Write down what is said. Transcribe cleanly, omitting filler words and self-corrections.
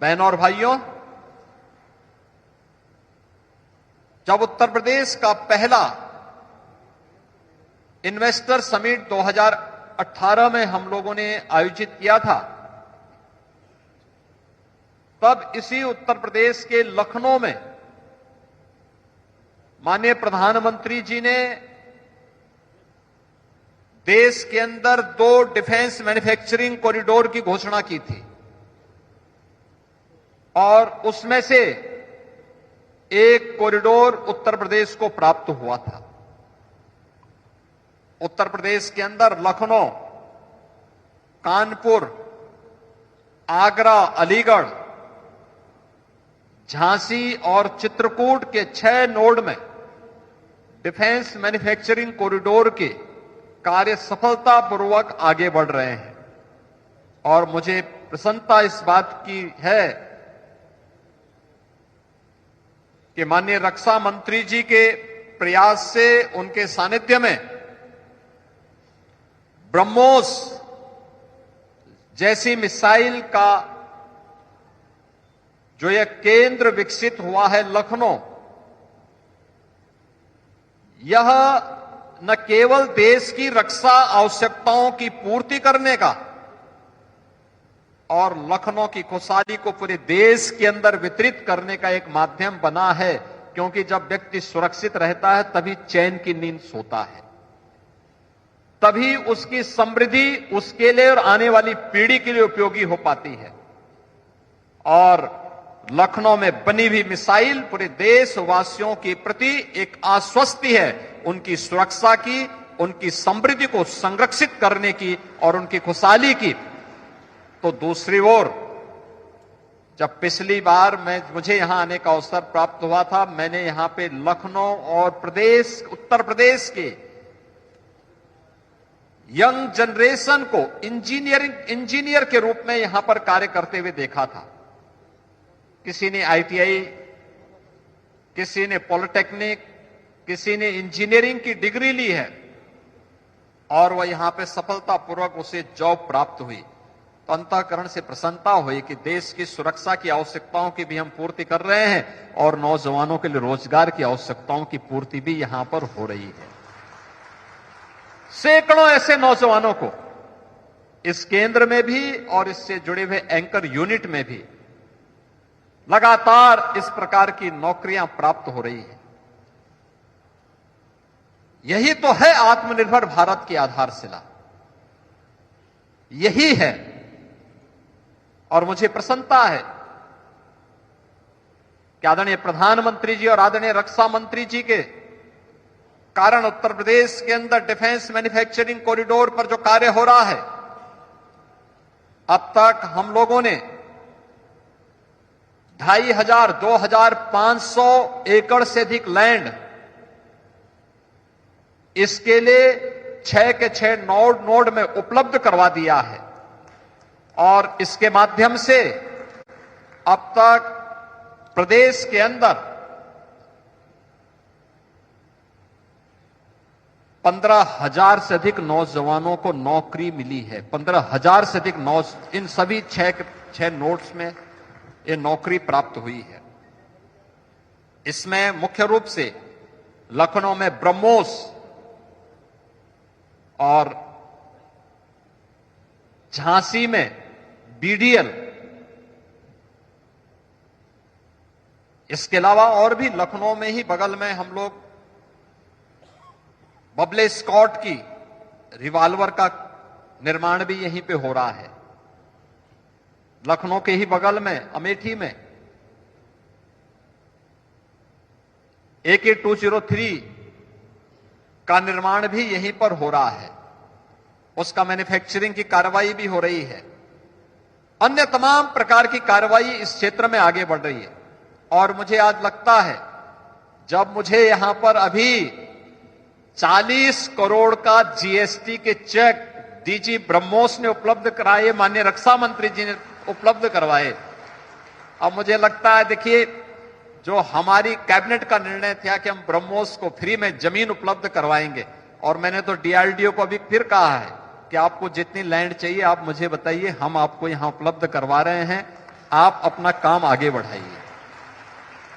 बहनों और भाइयों, जब उत्तर प्रदेश का पहला इन्वेस्टर समिट 2018 में हम लोगों ने आयोजित किया था, तब इसी उत्तर प्रदेश के लखनऊ में माननीय प्रधानमंत्री जी ने देश के अंदर 2 डिफेंस मैन्युफैक्चरिंग कॉरिडोर की घोषणा की थी और उसमें से एक कॉरिडोर उत्तर प्रदेश को प्राप्त हुआ था। उत्तर प्रदेश के अंदर लखनऊ, कानपुर, आगरा, अलीगढ़, झांसी और चित्रकूट के 6 नोड में डिफेंस मैन्युफैक्चरिंग कॉरिडोर के कार्य सफलतापूर्वक आगे बढ़ रहे हैं और मुझे प्रसन्नता इस बात की है कि माननीय रक्षा मंत्री जी के प्रयास से, उनके सानिध्य में ब्रह्मोस जैसी मिसाइल का जो यह केंद्र विकसित हुआ है लखनऊ, यह न केवल देश की रक्षा आवश्यकताओं की पूर्ति करने का और लखनऊ की खुशहाली को पूरे देश के अंदर वितरित करने का एक माध्यम बना है, क्योंकि जब व्यक्ति सुरक्षित रहता है तभी चैन की नींद सोता है, तभी उसकी समृद्धि उसके लिए और आने वाली पीढ़ी के लिए उपयोगी हो पाती है। और लखनऊ में बनी हुई मिसाइल पूरे देशवासियों के प्रति एक आश्वस्ति है, उनकी सुरक्षा की, उनकी समृद्धि को संरक्षित करने की और उनकी खुशहाली की। तो दूसरी ओर, जब पिछली बार मुझे यहां आने का अवसर प्राप्त हुआ था, मैंने यहां पे लखनऊ और उत्तर प्रदेश के यंग जनरेशन को इंजीनियर के रूप में यहां पर कार्य करते हुए देखा था। किसी ने आईटीआई, किसी ने पॉलिटेक्निक, किसी ने इंजीनियरिंग की डिग्री ली है और वह यहां पे सफलतापूर्वक उसे जॉब प्राप्त हुई। तो अंतःकरण से प्रसन्नता हुई कि देश की सुरक्षा की आवश्यकताओं की भी हम पूर्ति कर रहे हैं और नौजवानों के लिए रोजगार की आवश्यकताओं की पूर्ति भी यहां पर हो रही है। सैकड़ों ऐसे नौजवानों को इस केंद्र में भी और इससे जुड़े हुए एंकर यूनिट में भी लगातार इस प्रकार की नौकरियां प्राप्त हो रही है। यही तो है आत्मनिर्भर भारत की आधारशिला, यही है। और मुझे प्रसन्नता है कि आदरणीय प्रधानमंत्री जी और आदरणीय रक्षा मंत्री जी के कारण उत्तर प्रदेश के अंदर डिफेंस मैन्युफैक्चरिंग कॉरिडोर पर जो कार्य हो रहा है, अब तक हम लोगों ने 2500-2500 एकड़ से अधिक लैंड इसके लिए 6 के 6 नोड में उपलब्ध करवा दिया है और इसके माध्यम से अब तक प्रदेश के अंदर 15,000 से अधिक नौजवानों को नौकरी मिली है। 15,000 से अधिक इन सभी 6 नोड्स में ये नौकरी प्राप्त हुई है। इसमें मुख्य रूप से लखनऊ में ब्रह्मोस और झांसी में बीडीएल, इसके अलावा और भी लखनऊ में ही बगल में हम लोग बबले स्कॉट की रिवॉल्वर का निर्माण भी यहीं पे हो रहा है। लखनऊ के ही बगल में अमेठी में AK-203 का निर्माण भी यहीं पर हो रहा है, उसका मैन्युफैक्चरिंग की कार्रवाई भी हो रही है। अन्य तमाम प्रकार की कार्रवाई इस क्षेत्र में आगे बढ़ रही है और मुझे आज लगता है, जब मुझे यहां पर अभी 40 करोड़ का जीएसटी के चेक डीजी ब्रह्मोस ने उपलब्ध कराए, माननीय रक्षा मंत्री जी ने उपलब्ध करवाए, अब मुझे लगता है, देखिए, जो हमारी कैबिनेट का निर्णय था कि हम ब्रह्मोस को फ्री में जमीन उपलब्ध करवाएंगे, और मैंने तो डीआरडीओ को अभी फिर कहा है कि आपको जितनी लैंड चाहिए आप मुझे बताइए, हम आपको यहां उपलब्ध करवा रहे हैं। आप अपना काम आगे बढ़ाइए।